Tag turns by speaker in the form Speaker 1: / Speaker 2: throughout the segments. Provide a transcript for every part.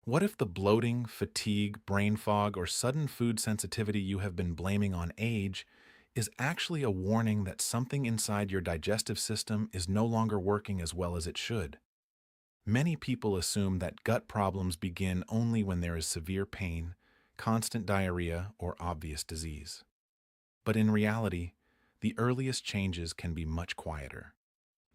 Speaker 1: What if the bloating, fatigue, brain fog, or sudden food sensitivity you have been blaming on age is actually a warning that something inside your digestive system is no longer working as well as it should? Many people assume that gut problems begin only when there is severe pain, constant diarrhea, or obvious disease. But in reality, the earliest changes can be much quieter.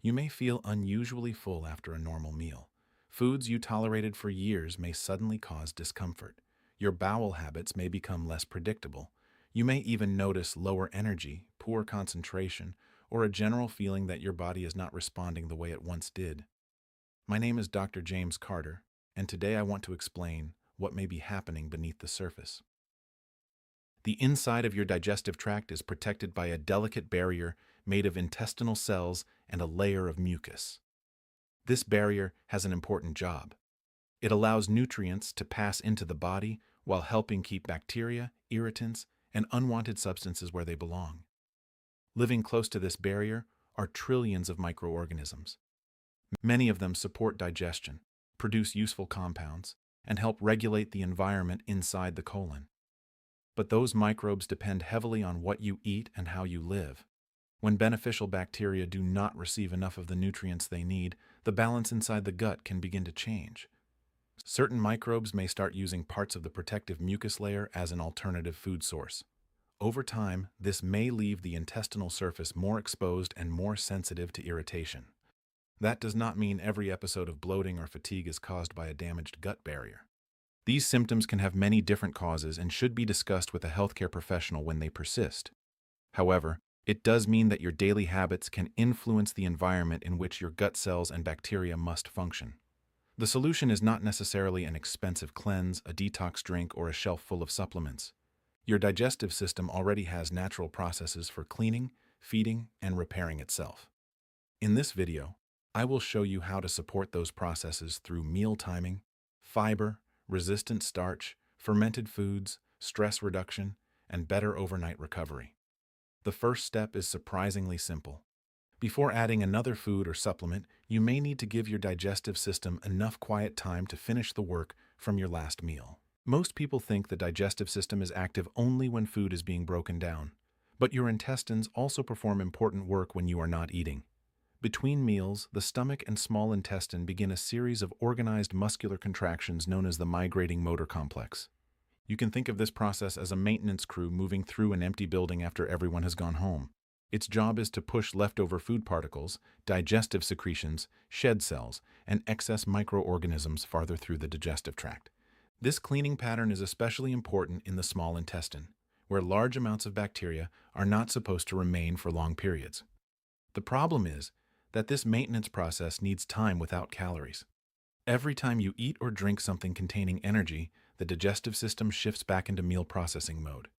Speaker 1: You may feel unusually full after a normal meal. Foods you tolerated for years may suddenly cause discomfort. Your bowel habits may become less predictable. You may even notice lower energy, poor concentration, or a general feeling that your body is not responding the way it once did. My name is Dr. James Carter, and today I want to explain what may be happening beneath the surface. The inside of your digestive tract is protected by a delicate barrier made of intestinal cells and a layer of mucus. This barrier has an important job. It allows nutrients to pass into the body while helping keep bacteria, irritants, and unwanted substances where they belong. Living close to this barrier are trillions of microorganisms. Many of them support digestion, produce useful compounds, and help regulate the environment inside the colon. But those microbes depend heavily on what you eat and how you live. When beneficial bacteria do not receive enough of the nutrients they need, the balance inside the gut can begin to change. Certain microbes may start using parts of the protective mucus layer as an alternative food source. Over time, this may leave the intestinal surface more exposed and more sensitive to irritation. That does not mean every episode of bloating or fatigue is caused by a damaged gut barrier. These symptoms can have many different causes and should be discussed with a healthcare professional when they persist. However, it does mean that your daily habits can influence the environment in which your gut cells and bacteria must function. The solution is not necessarily an expensive cleanse, a detox drink, or a shelf full of supplements. Your digestive system already has natural processes for cleaning, feeding, and repairing itself. In this video, I will show you how to support those processes through meal timing, fiber, resistant starch, fermented foods, stress reduction, and better overnight recovery. The first step is surprisingly simple. Before adding another food or supplement, you may need to give your digestive system enough quiet time to finish the work from your last meal. Most people think the digestive system is active only when food is being broken down, but your intestines also perform important work when you are not eating. Between meals, the stomach and small intestine begin a series of organized muscular contractions known as the migrating motor complex. You can think of this process as a maintenance crew moving through an empty building after everyone has gone home. Its job is to push leftover food particles, digestive secretions, shed cells, and excess microorganisms farther through the digestive tract. This cleaning pattern is especially important in the small intestine, where large amounts of bacteria are not supposed to remain for long periods. The problem is that this maintenance process needs time without calories. Every time you eat or drink something containing energy, the digestive system shifts back into meal processing mode.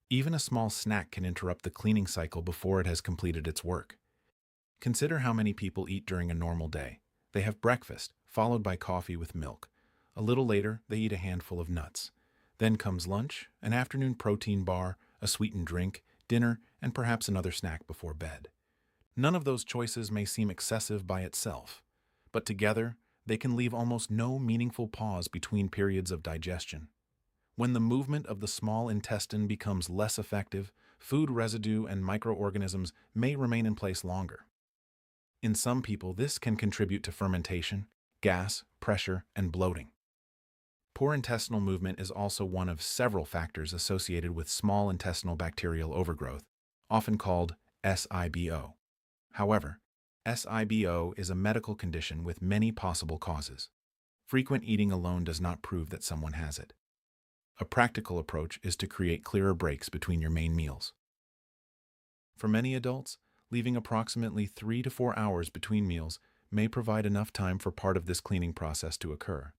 Speaker 1: Even a small snack can interrupt the cleaning cycle before it has completed its work. Consider how many people eat during a normal day. They have breakfast, followed by coffee with milk. A little later, they eat a handful of nuts. Then comes lunch, an afternoon protein bar, a sweetened drink, dinner, and perhaps another snack before bed. None of those choices may seem excessive by itself, but together, they can leave almost no meaningful pause between periods of digestion. When the movement of the small intestine becomes less effective, food residue and microorganisms may remain in place longer. In some people, this can contribute to fermentation, gas, pressure, and bloating. Poor intestinal movement is also one of several factors associated with small intestinal bacterial overgrowth, often called SIBO. However, SIBO is a medical condition with many possible causes. Frequent eating alone does not prove that someone has it. A practical approach is to create clearer breaks between your main meals. For many adults, leaving approximately 3 to 4 hours between meals may provide enough time for part of this cleaning process to occur.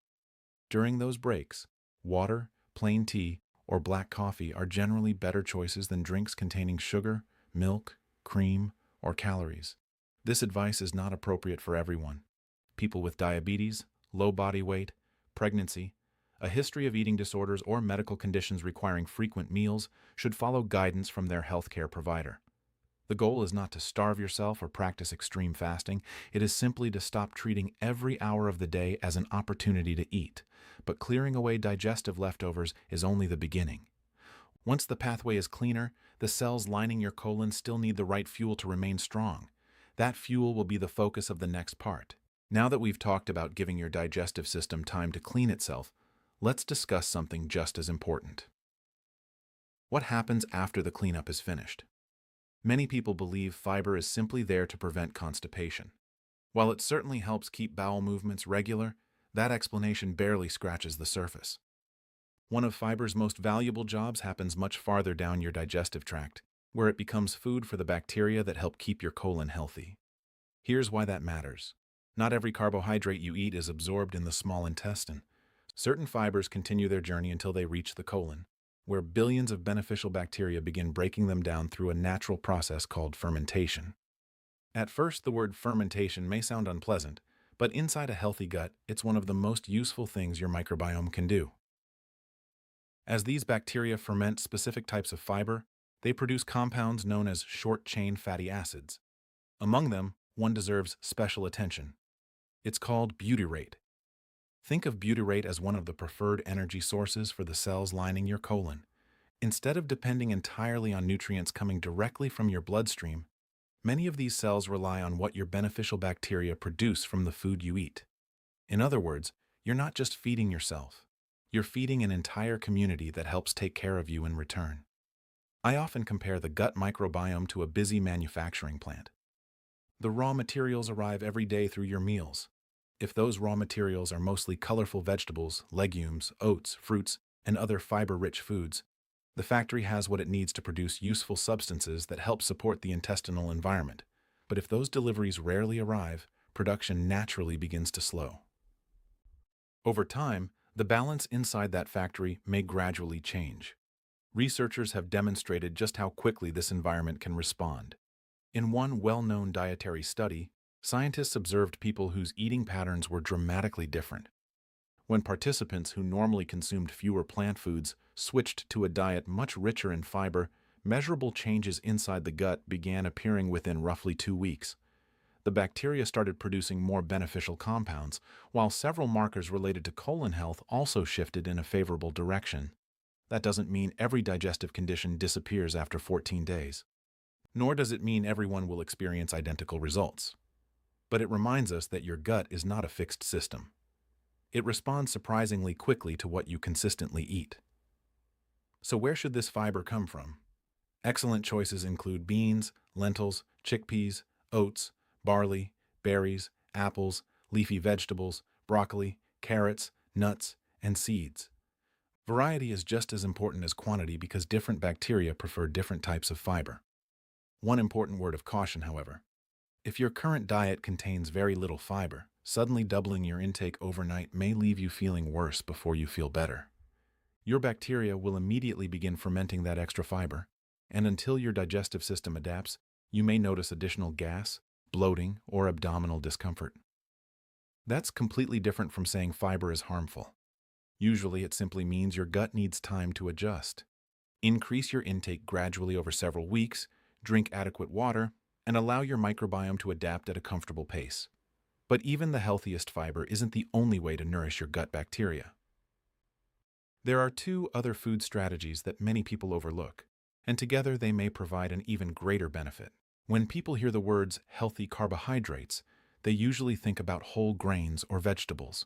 Speaker 1: During those breaks, water, plain tea, or black coffee are generally better choices than drinks containing sugar, milk, cream, or calories. This advice is not appropriate for everyone. People with diabetes, low body weight, pregnancy, a history of eating disorders, or medical conditions requiring frequent meals should follow guidance from their healthcare provider. The goal is not to starve yourself or practice extreme fasting. It is simply to stop treating every hour of the day as an opportunity to eat. But clearing away digestive leftovers is only the beginning. Once the pathway is cleaner, the cells lining your colon still need the right fuel to remain strong. That fuel will be the focus of the next part. Now that we've talked about giving your digestive system time to clean itself, let's discuss something just as important. What happens after the cleanup is finished? Many people believe fiber is simply there to prevent constipation. While it certainly helps keep bowel movements regular, that explanation barely scratches the surface. One of fiber's most valuable jobs happens much farther down your digestive tract, where it becomes food for the bacteria that help keep your colon healthy. Here's why that matters. Not every carbohydrate you eat is absorbed in the small intestine. Certain fibers continue their journey until they reach the colon, where billions of beneficial bacteria begin breaking them down through a natural process called fermentation. At first, the word fermentation may sound unpleasant, but inside a healthy gut, it's one of the most useful things your microbiome can do. As these bacteria ferment specific types of fiber, they produce compounds known as short-chain fatty acids. Among them, one deserves special attention. It's called butyrate. Think of butyrate as one of the preferred energy sources for the cells lining your colon. Instead of depending entirely on nutrients coming directly from your bloodstream, many of these cells rely on what your beneficial bacteria produce from the food you eat. In other words, you're not just feeding yourself. You're feeding an entire community that helps take care of you in return. I often compare the gut microbiome to a busy manufacturing plant. The raw materials arrive every day through your meals. If those raw materials are mostly colorful vegetables, legumes, oats, fruits, and other fiber-rich foods, the factory has what it needs to produce useful substances that help support the intestinal environment. But if those deliveries rarely arrive, production naturally begins to slow. Over time, the balance inside that factory may gradually change. Researchers have demonstrated just how quickly this environment can respond. In one well-known dietary study, scientists observed people whose eating patterns were dramatically different. When participants who normally consumed fewer plant foods switched to a diet much richer in fiber, measurable changes inside the gut began appearing within roughly 2 weeks. The bacteria started producing more beneficial compounds, while several markers related to colon health also shifted in a favorable direction. That doesn't mean every digestive condition disappears after 14 days. Nor does it mean everyone will experience identical results. But it reminds us that your gut is not a fixed system. It responds surprisingly quickly to what you consistently eat. So where should this fiber come from? Excellent choices include beans, lentils, chickpeas, oats, barley, berries, apples, leafy vegetables, broccoli, carrots, nuts, and seeds. Variety is just as important as quantity because different bacteria prefer different types of fiber. One important word of caution, however. If your current diet contains very little fiber, suddenly doubling your intake overnight may leave you feeling worse before you feel better. Your bacteria will immediately begin fermenting that extra fiber, and until your digestive system adapts, you may notice additional gas, bloating, or abdominal discomfort. That's completely different from saying fiber is harmful. Usually it simply means your gut needs time to adjust. Increase your intake gradually over several weeks, drink adequate water, and allow your microbiome to adapt at a comfortable pace. But even the healthiest fiber isn't the only way to nourish your gut bacteria. There are 2 other food strategies that many people overlook, and together they may provide an even greater benefit. When people hear the words healthy carbohydrates, they usually think about whole grains or vegetables.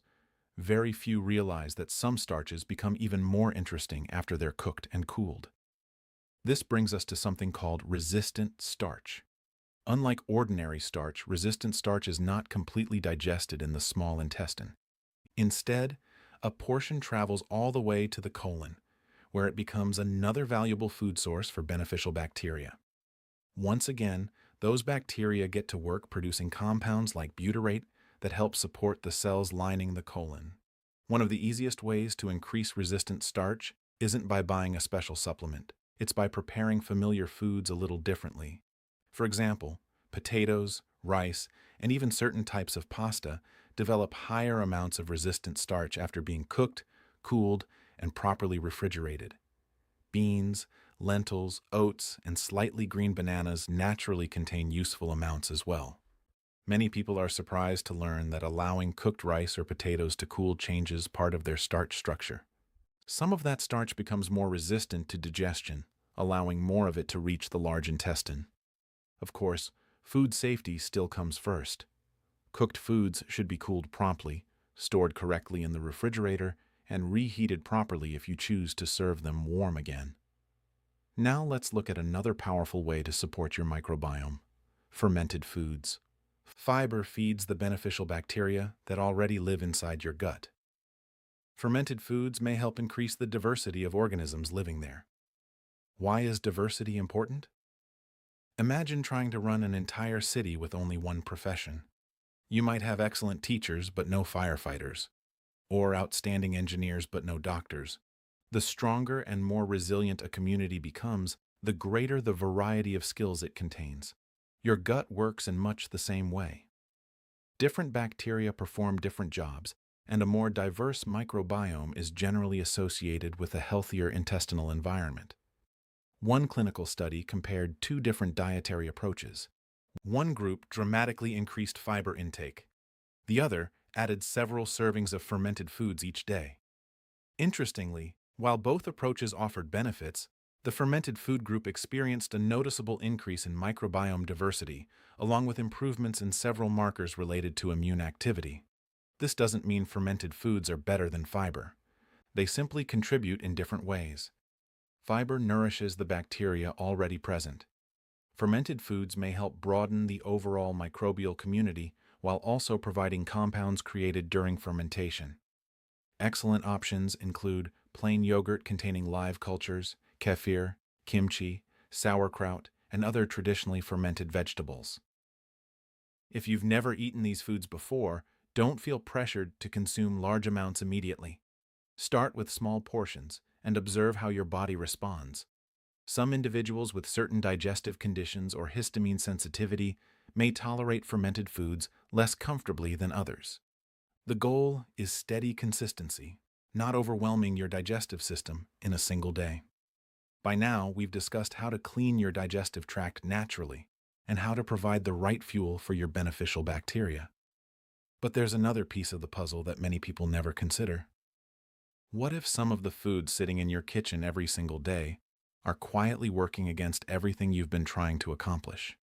Speaker 1: Very few realize that some starches become even more interesting after they're cooked and cooled. This brings us to something called resistant starch. Unlike ordinary starch, resistant starch is not completely digested in the small intestine. Instead, a portion travels all the way to the colon, where it becomes another valuable food source for beneficial bacteria. Once again, those bacteria get to work producing compounds like butyrate that help support the cells lining the colon. One of the easiest ways to increase resistant starch isn't by buying a special supplement. It's by preparing familiar foods a little differently. For example, potatoes, rice, and even certain types of pasta develop higher amounts of resistant starch after being cooked, cooled, and properly refrigerated. Beans, lentils, oats, and slightly green bananas naturally contain useful amounts as well. Many people are surprised to learn that allowing cooked rice or potatoes to cool changes part of their starch structure. Some of that starch becomes more resistant to digestion, allowing more of it to reach the large intestine. Of course, food safety still comes first. Cooked foods should be cooled promptly, stored correctly in the refrigerator, and reheated properly if you choose to serve them warm again. Now let's look at another powerful way to support your microbiome: fermented foods. Fiber feeds the beneficial bacteria that already live inside your gut. Fermented foods may help increase the diversity of organisms living there. Why is diversity important? Imagine trying to run an entire city with only one profession. You might have excellent teachers but no firefighters, or outstanding engineers but no doctors. The stronger and more resilient a community becomes, the greater the variety of skills it contains. Your gut works in much the same way. Different bacteria perform different jobs, and a more diverse microbiome is generally associated with a healthier intestinal environment. One clinical study compared two different dietary approaches. One group dramatically increased fiber intake. The other added several servings of fermented foods each day. Interestingly, while both approaches offered benefits, the fermented food group experienced a noticeable increase in microbiome diversity, along with improvements in several markers related to immune activity. This doesn't mean fermented foods are better than fiber. They simply contribute in different ways. Fiber nourishes the bacteria already present. Fermented foods may help broaden the overall microbial community while also providing compounds created during fermentation. Excellent options include plain yogurt containing live cultures, kefir, kimchi, sauerkraut, and other traditionally fermented vegetables. If you've never eaten these foods before, don't feel pressured to consume large amounts immediately. Start with small portions and observe how your body responds. Some individuals with certain digestive conditions or histamine sensitivity may tolerate fermented foods less comfortably than others. The goal is steady consistency, not overwhelming your digestive system in a single day. By now, we've discussed how to clean your digestive tract naturally and how to provide the right fuel for your beneficial bacteria. But there's another piece of the puzzle that many people never consider. What if some of the foods sitting in your kitchen every single day are quietly working against everything you've been trying to accomplish?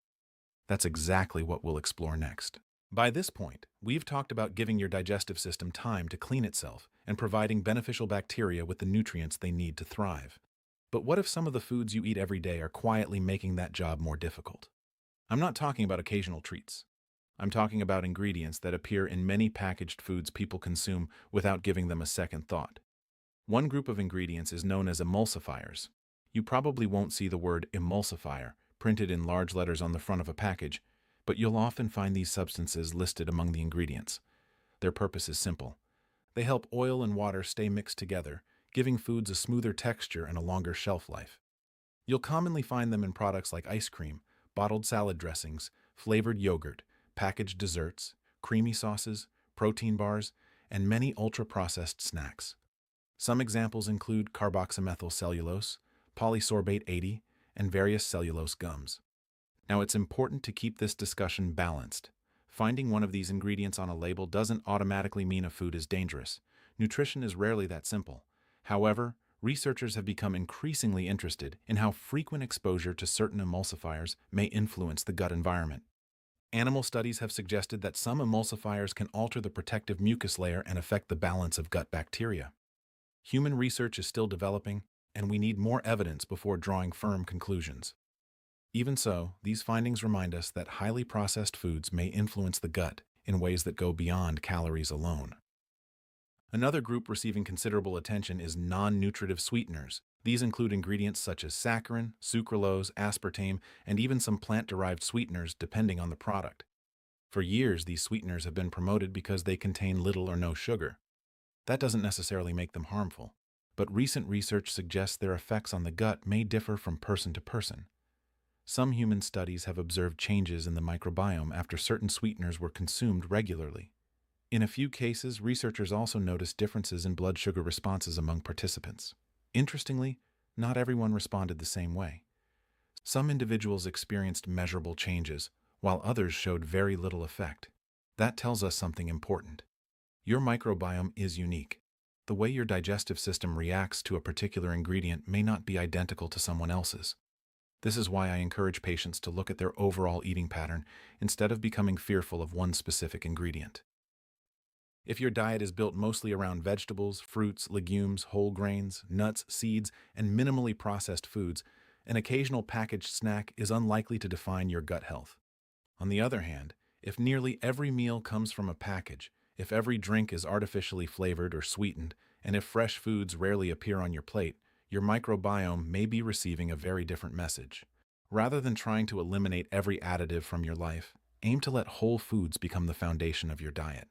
Speaker 1: That's exactly what we'll explore next. By this point, we've talked about giving your digestive system time to clean itself and providing beneficial bacteria with the nutrients they need to thrive. But what if some of the foods you eat every day are quietly making that job more difficult? I'm not talking about occasional treats. I'm talking about ingredients that appear in many packaged foods people consume without giving them a second thought. One group of ingredients is known as emulsifiers. You probably won't see the word emulsifier printed in large letters on the front of a package, but you'll often find these substances listed among the ingredients. Their purpose is simple. They help oil and water stay mixed together, giving foods a smoother texture and a longer shelf life. You'll commonly find them in products like ice cream, bottled salad dressings, flavored yogurt, packaged desserts, creamy sauces, protein bars, and many ultra-processed snacks. Some examples include carboxymethyl cellulose, polysorbate 80, and various cellulose gums. Now, it's important to keep this discussion balanced. Finding one of these ingredients on a label doesn't automatically mean a food is dangerous. Nutrition is rarely that simple. However, researchers have become increasingly interested in how frequent exposure to certain emulsifiers may influence the gut environment. Animal studies have suggested that some emulsifiers can alter the protective mucus layer and affect the balance of gut bacteria. Human research is still developing, and we need more evidence before drawing firm conclusions. Even so, these findings remind us that highly processed foods may influence the gut in ways that go beyond calories alone. Another group receiving considerable attention is non-nutritive sweeteners. These include ingredients such as saccharin, sucralose, aspartame, and even some plant-derived sweeteners depending on the product. For years, these sweeteners have been promoted because they contain little or no sugar. That doesn't necessarily make them harmful, but recent research suggests their effects on the gut may differ from person to person. Some human studies have observed changes in the microbiome after certain sweeteners were consumed regularly. In a few cases, researchers also noticed differences in blood sugar responses among participants. Interestingly, Not everyone responded the same way. Some individuals experienced measurable changes, while others showed very little effect. That tells us something important. Your microbiome is unique. The way your digestive system reacts to a particular ingredient may not be identical to someone else's. This is why I encourage patients to look at their overall eating pattern instead of becoming fearful of one specific ingredient. If your diet is built mostly around vegetables, fruits, legumes, whole grains, nuts, seeds, and minimally processed foods, an occasional packaged snack is unlikely to define your gut health. On the other hand, if nearly every meal comes from a package, if every drink is artificially flavored or sweetened, and if fresh foods rarely appear on your plate, your microbiome may be receiving a very different message. Rather than trying to eliminate every additive from your life, aim to let whole foods become the foundation of your diet.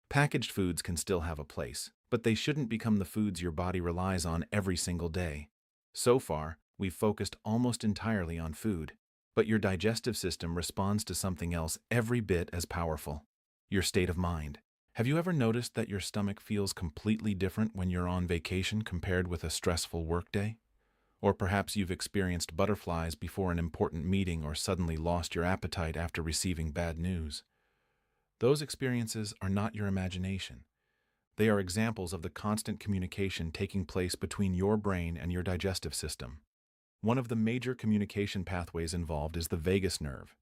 Speaker 1: Packaged foods can still have a place, but they shouldn't become the foods your body relies on every single day. So far, we've focused almost entirely on food, but your digestive system responds to something else every bit as powerful: your state of mind. Have you ever noticed that your stomach feels completely different when you're on vacation compared with a stressful workday? Or perhaps you've experienced butterflies before an important meeting or suddenly lost your appetite after receiving bad news. Those experiences are not your imagination. They are examples of the constant communication taking place between your brain and your digestive system. One of the major communication pathways involved is the vagus nerve.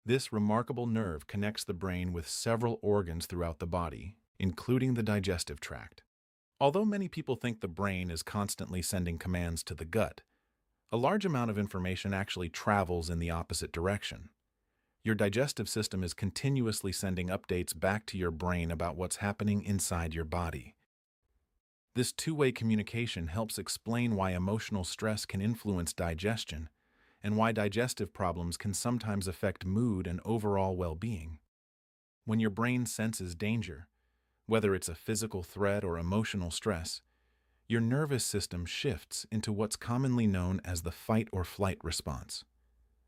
Speaker 1: This remarkable nerve connects the brain with several organs throughout the body, including the digestive tract. Although many people think the brain is constantly sending commands to the gut, a large amount of information actually travels in the opposite direction. Your digestive system is continuously sending updates back to your brain about what's happening inside your body. This two-way communication helps explain why emotional stress can influence digestion and why digestive problems can sometimes affect mood and overall well-being. When your brain senses danger, whether it's a physical threat or emotional stress, your nervous system shifts into what's commonly known as the fight or flight response.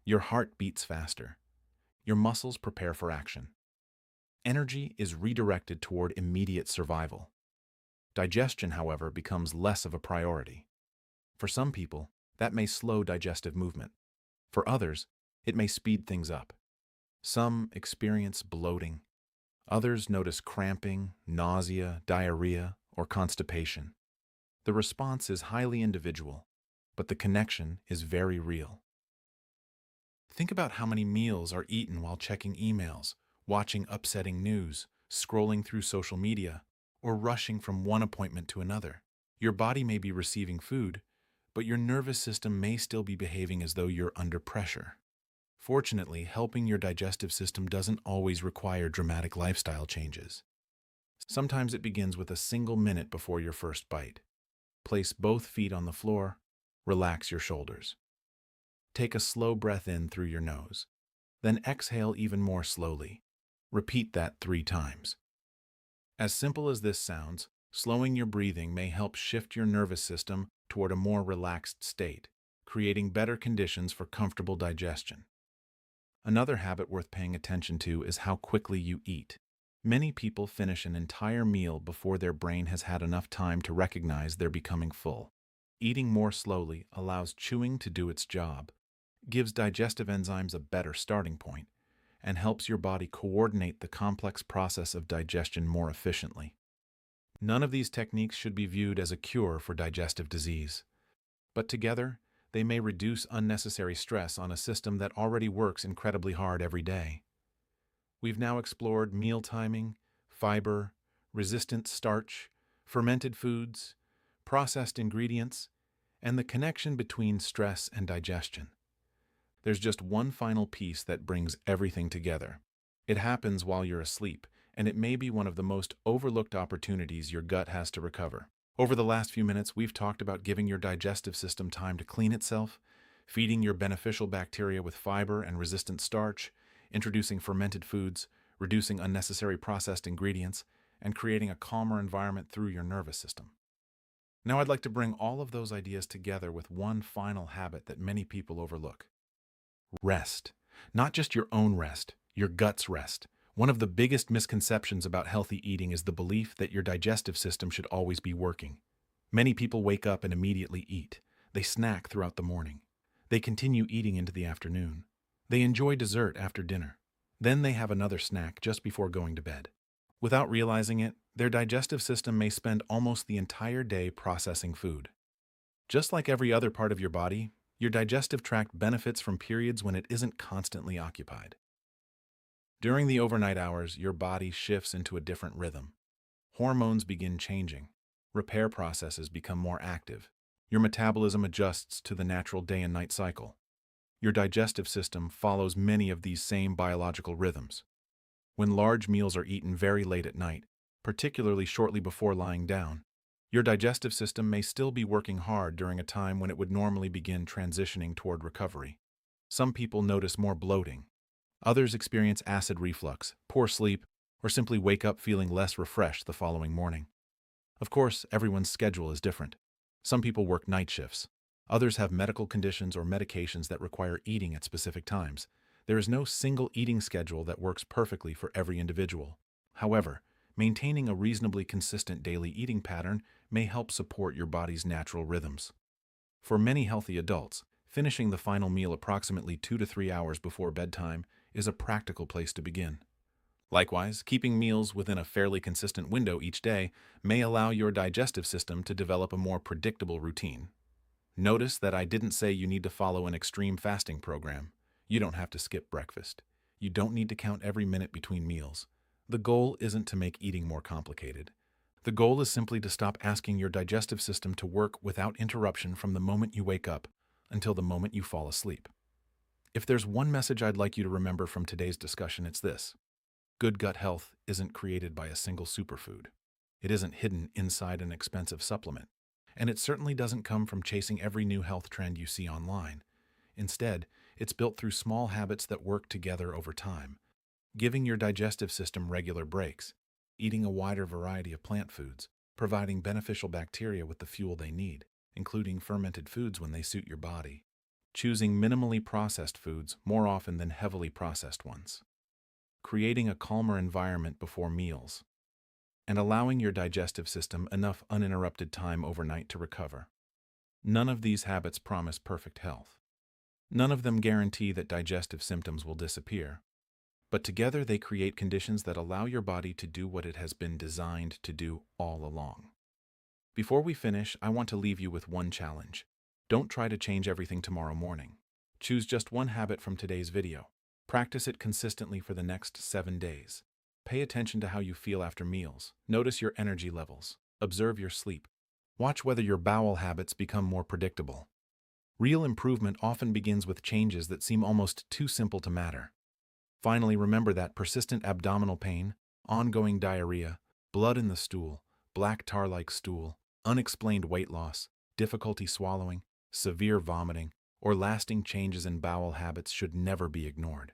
Speaker 1: Your heart beats faster. Your muscles prepare for action. Energy is redirected toward immediate survival. Digestion, however, becomes less of a priority. For some people, that may slow digestive movement. For others, it may speed things up. Some experience bloating. Others notice cramping, nausea, diarrhea, or constipation. The response is highly individual, but the connection is very real. Think about how many meals are eaten while checking emails, watching upsetting news, scrolling through social media, or rushing from one appointment to another. Your body may be receiving food, but your nervous system may still be behaving as though you're under pressure. Fortunately, helping your digestive system doesn't always require dramatic lifestyle changes. Sometimes it begins with a single minute before your first bite. Place both feet on the floor, relax your shoulders. Take a slow breath in through your nose, then exhale even more slowly. Repeat that 3 times. As simple as this sounds, slowing your breathing may help shift your nervous system toward a more relaxed state, creating better conditions for comfortable digestion. Another habit worth paying attention to is how quickly you eat. Many people finish an entire meal before their brain has had enough time to recognize they're becoming full. Eating more slowly allows chewing to do its job, gives digestive enzymes a better starting point, and helps your body coordinate the complex process of digestion more efficiently. None of these techniques should be viewed as a cure for digestive disease, but together, they may reduce unnecessary stress on a system that already works incredibly hard every day. We've now explored meal timing, fiber, resistant starch, fermented foods, processed ingredients, and the connection between stress and digestion. There's just one final piece that brings everything together. It happens while you're asleep, and it may be one of the most overlooked opportunities your gut has to recover. Over the last few minutes, we've talked about giving your digestive system time to clean itself, feeding your beneficial bacteria with fiber and resistant starch, introducing fermented foods, reducing unnecessary processed ingredients, and creating a calmer environment through your nervous system. Now I'd like to bring all of those ideas together with one final habit that many people overlook. Rest. Not just your own rest, your gut's rest. One of the biggest misconceptions about healthy eating is the belief that your digestive system should always be working. Many people wake up and immediately eat. They snack throughout the morning. They continue eating into the afternoon. They enjoy dessert after dinner. Then they have another snack just before going to bed. Without realizing it, their digestive system may spend almost the entire day processing food. Just like every other part of your body, your digestive tract benefits from periods when it isn't constantly occupied. During the overnight hours, your body shifts into a different rhythm. Hormones begin changing. Repair processes become more active. Your metabolism adjusts to the natural day and night cycle. Your digestive system follows many of these same biological rhythms. When large meals are eaten very late at night, particularly shortly before lying down, your digestive system may still be working hard during a time when it would normally begin transitioning toward recovery. Some people notice more bloating. Others experience acid reflux, poor sleep, or simply wake up feeling less refreshed the following morning. Of course, everyone's schedule is different. Some people work night shifts. Others have medical conditions or medications that require eating at specific times. There is no single eating schedule that works perfectly for every individual. However, maintaining a reasonably consistent daily eating pattern may help support your body's natural rhythms. For many healthy adults, finishing the final meal approximately 2 to 3 hours before bedtime is a practical place to begin. Likewise, keeping meals within a fairly consistent window each day may allow your digestive system to develop a more predictable routine. Notice that I didn't say you need to follow an extreme fasting program. You don't have to skip breakfast. You don't need to count every minute between meals. The goal isn't to make eating more complicated. The goal is simply to stop asking your digestive system to work without interruption from the moment you wake up until the moment you fall asleep. If there's one message I'd like you to remember from today's discussion, it's this. Good gut health isn't created by a single superfood. It isn't hidden inside an expensive supplement. And it certainly doesn't come from chasing every new health trend you see online. Instead, it's built through small habits that work together over time. Giving your digestive system regular breaks, eating a wider variety of plant foods, providing beneficial bacteria with the fuel they need, including fermented foods when they suit your body, choosing minimally processed foods more often than heavily processed ones, creating a calmer environment before meals, and allowing your digestive system enough uninterrupted time overnight to recover. None of these habits promise perfect health. None of them guarantee that digestive symptoms will disappear. But together they create conditions that allow your body to do what it has been designed to do all along. Before we finish, I want to leave you with one challenge. Don't try to change everything tomorrow morning. Choose just one habit from today's video. Practice it consistently for the next 7 days. Pay attention to how you feel after meals. Notice your energy levels. Observe your sleep. Watch whether your bowel habits become more predictable. Real improvement often begins with changes that seem almost too simple to matter. Finally, remember that persistent abdominal pain, ongoing diarrhea, blood in the stool, black tar-like stool, unexplained weight loss, difficulty swallowing, severe vomiting, or lasting changes in bowel habits should never be ignored.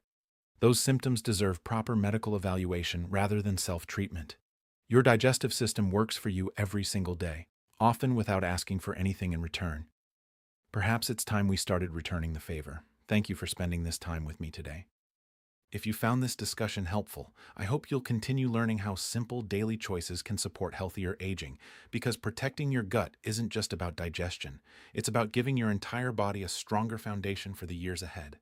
Speaker 1: Those symptoms deserve proper medical evaluation rather than self-treatment. Your digestive system works for you every single day, often without asking for anything in return. Perhaps it's time we started returning the favor. Thank you for spending this time with me today. If you found this discussion helpful, I hope you'll continue learning how simple daily choices can support healthier aging, because protecting your gut isn't just about digestion. It's about giving your entire body a stronger foundation for the years ahead.